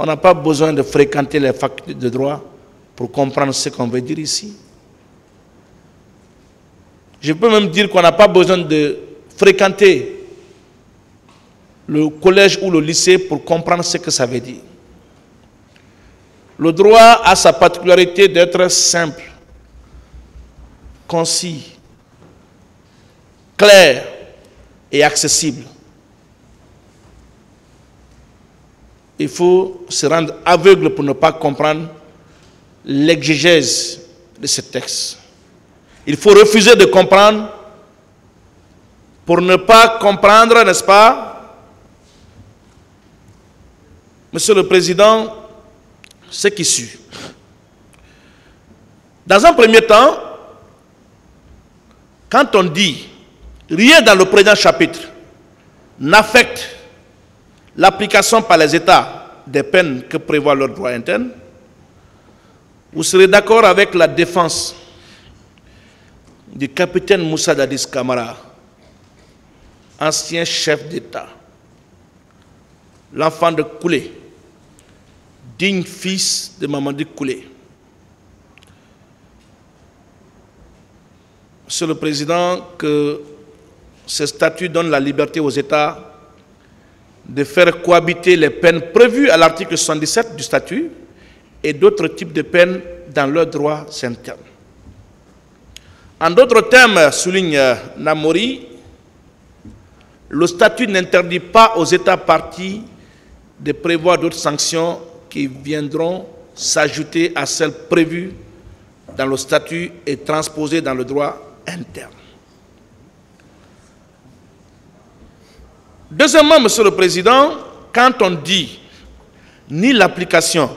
On n'a pas besoin de fréquenter les facultés de droit pour comprendre ce qu'on veut dire ici. Je peux même dire qu'on n'a pas besoin de fréquenter le collège ou le lycée pour comprendre ce que ça veut dire. Le droit a sa particularité d'être simple, concis, clair et accessible. Il faut se rendre aveugle pour ne pas comprendre l'exégèse de ce texte. Il faut refuser de comprendre pour ne pas comprendre, n'est-ce pas? Monsieur le Président, ce qui suit. Dans un premier temps, quand on dit rien dans le présent chapitre n'affecte l'application par les États des peines que prévoit leur droit interne, vous serez d'accord avec la défense du capitaine Moussa Dadis Camara, ancien chef d'État, l'enfant de Koulé, digne fils de Mamadi Koulé. Monsieur le Président, que ce statut donne la liberté aux États de faire cohabiter les peines prévues à l'article 77 du statut et d'autres types de peines dans leurs droits internes. En d'autres termes, souligne Namori, le statut n'interdit pas aux États partis de prévoir d'autres sanctions qui viendront s'ajouter à celles prévues dans le statut et transposées dans le droit interne. Deuxièmement, Monsieur le Président, quand on dit ni l'application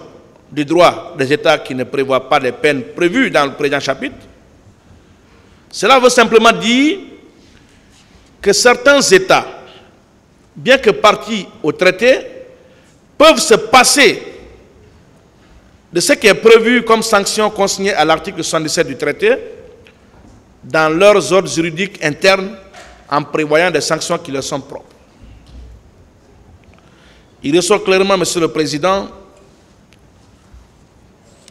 du droit des États qui ne prévoient pas les peines prévues dans le présent chapitre, cela veut simplement dire que certains États, bien que partis au traité, peuvent se passer de ce qui est prévu comme sanction consignée à l'article 77 du traité dans leurs ordres juridiques internes en prévoyant des sanctions qui leur sont propres. Il ressort clairement, Monsieur le Président,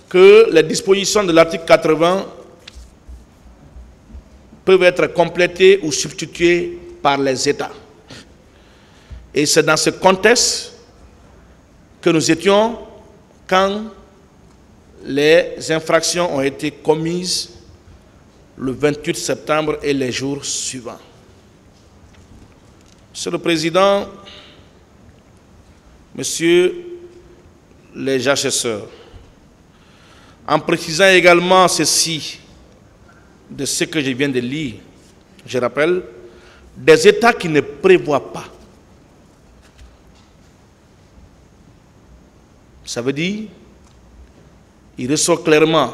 que les dispositions de l'article 80 peuvent être complétées ou substituées par les États. Et c'est dans ce contexte que nous étions quand les infractions ont été commises le 28 septembre et les jours suivants. Monsieur le Président, Messieurs les assesseurs, en précisant également ceci de ce que je viens de lire, je rappelle, des États qui ne prévoient pas. Ça veut dire, il ressort clairement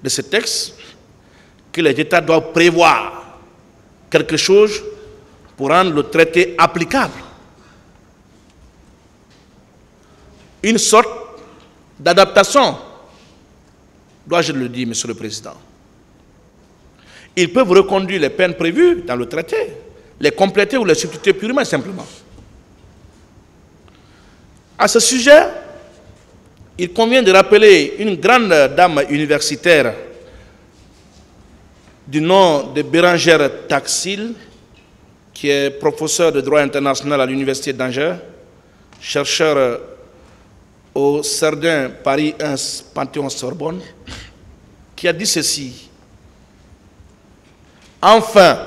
de ce texte que les États doivent prévoir quelque chose pour rendre le traité applicable. Une sorte d'adaptation, dois-je le dire, Monsieur le Président. Ils peuvent reconduire les peines prévues dans le traité, les compléter ou les substituer purement et simplement. À ce sujet, il convient de rappeler une grande dame universitaire du nom de Bérangère Taxil, qui est professeur de droit international à l'université d'Angers, chercheur au Cerdin Paris 1 Panthéon-Sorbonne, qui a dit ceci. Enfin,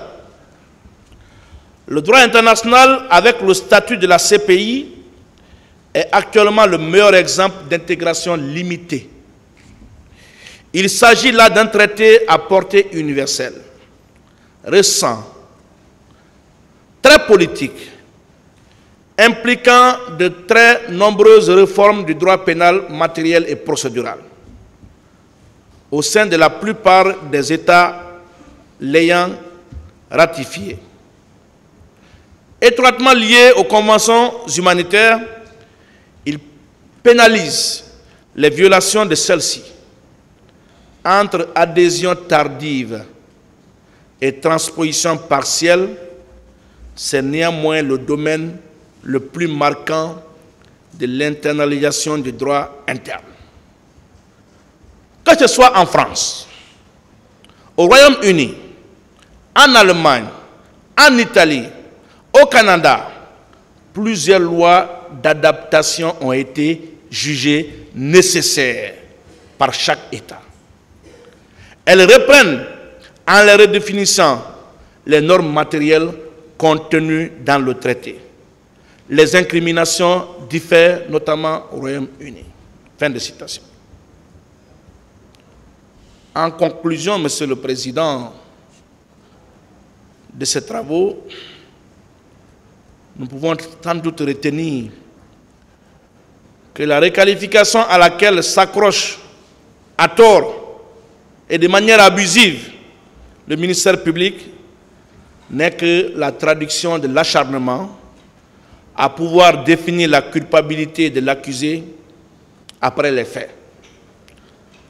le droit international, avec le statut de la CPI, est actuellement le meilleur exemple d'intégration limitée. Il s'agit là d'un traité à portée universelle, récent, très politique, impliquant de très nombreuses réformes du droit pénal matériel et procédural au sein de la plupart des États l'ayant ratifié. Étroitement lié aux conventions humanitaires, il pénalise les violations de celles-ci. Entre adhésion tardive et transposition partielle, c'est néanmoins le domaine le plus marquant de l'internalisation du droit interne. Que ce soit en France, au Royaume-Uni, en Allemagne, en Italie, au Canada, plusieurs lois d'adaptation ont été jugées nécessaires par chaque État. Elles reprennent, en les redéfinissant, les normes matérielles contenues dans le traité. Les incriminations diffèrent notamment au Royaume-Uni. Fin de citation. En conclusion, Monsieur le Président, de ces travaux, nous pouvons sans doute retenir que la requalification à laquelle s'accroche à tort et de manière abusive le ministère public n'est que la traduction de l'acharnement à pouvoir définir la culpabilité de l'accusé après les faits,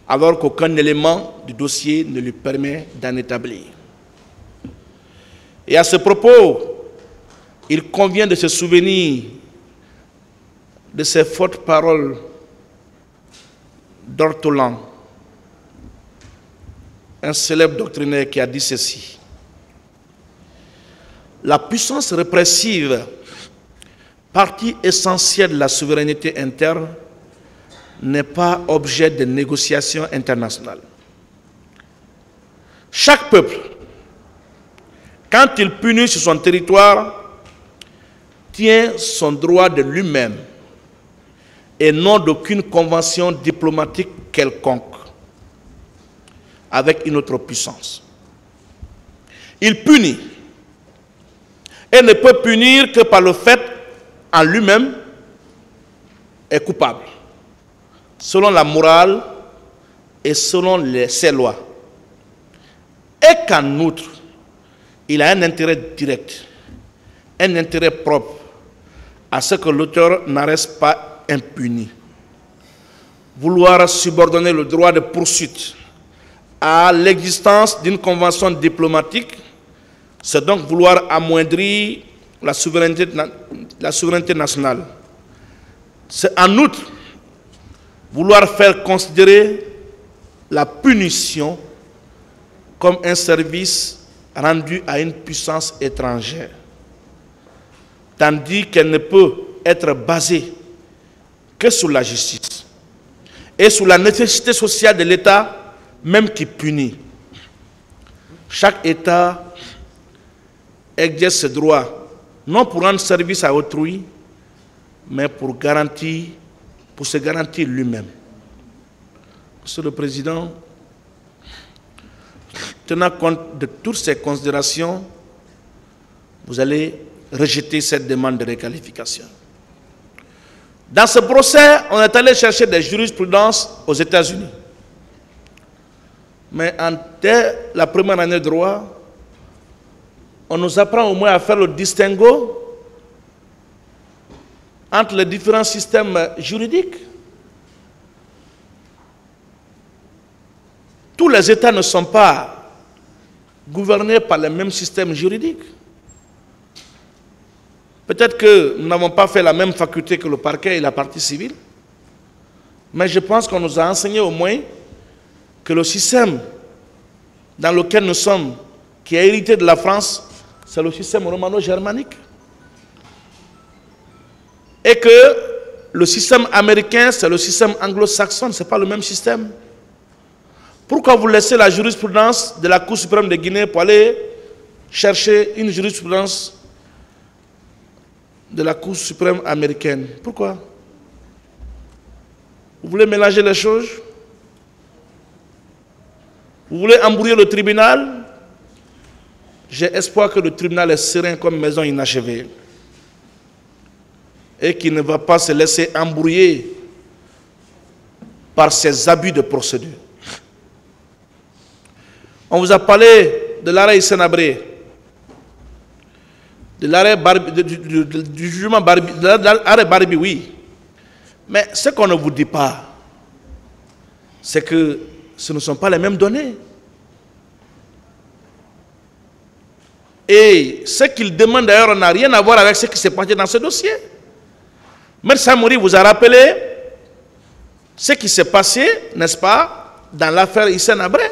alors qu'aucun élément du dossier ne lui permet d'en établir. Et à ce propos, il convient de se souvenir de ces fortes paroles d'Ortolan, un célèbre doctrinaire qui a dit ceci: la puissance répressive, partie essentielle de la souveraineté interne, n'est pas objet de négociations internationales. Chaque peuple, quand il punit sur son territoire, tient son droit de lui-même et non d'aucune convention diplomatique quelconque avec une autre puissance. Il punit et ne peut punir que par le fait en lui-même est coupable, selon la morale et selon ses lois. Et qu'en outre, il a un intérêt direct, un intérêt propre à ce que l'auteur n'en reste pas impuni. Vouloir subordonner le droit de poursuite à l'existence d'une convention diplomatique, c'est donc vouloir amoindrir la souveraineté nationale. C'est en outre vouloir faire considérer la punition comme un service rendu à une puissance étrangère, tandis qu'elle ne peut être basée que sur la justice et sur la nécessité sociale de l'État même qui punit. Chaque État exerce ce droit, non pour rendre service à autrui, mais pour se garantir lui-même. Monsieur le Président, tenant compte de toutes ces considérations, vous allez rejeter cette demande de requalification. Dans ce procès, on est allé chercher des jurisprudences aux États-Unis. Mais dès la première année de droit, on nous apprend au moins à faire le distinguo entre les différents systèmes juridiques. Tous les États ne sont pas gouvernés par le même système juridique. Peut-être que nous n'avons pas fait la même faculté que le parquet et la partie civile, mais je pense qu'on nous a enseigné au moins que le système dans lequel nous sommes, qui est hérité de la France, c'est le système romano-germanique. Et que le système américain, c'est le système anglo-saxon, ce n'est pas le même système. Pourquoi vous laissez la jurisprudence de la Cour suprême de Guinée pour aller chercher une jurisprudence de la Cour suprême américaine? Pourquoi? Vous voulez mélanger les choses? Vous voulez embrouiller le tribunal? J'ai espoir que le tribunal est serein comme maison inachevée et qu'il ne va pas se laisser embrouiller par ces abus de procédure. On vous a parlé de l'arrêt Hissène-Habré, de l'arrêt du jugement Barbi, de l'arrêt Barbi, oui. Mais ce qu'on ne vous dit pas, c'est que ce ne sont pas les mêmes données. Et ce qu'il demande d'ailleurs n'a rien à voir avec ce qui s'est passé dans ce dossier. M. Samori vous a rappelé ce qui s'est passé, n'est-ce pas, dans l'affaire Hissène Habré.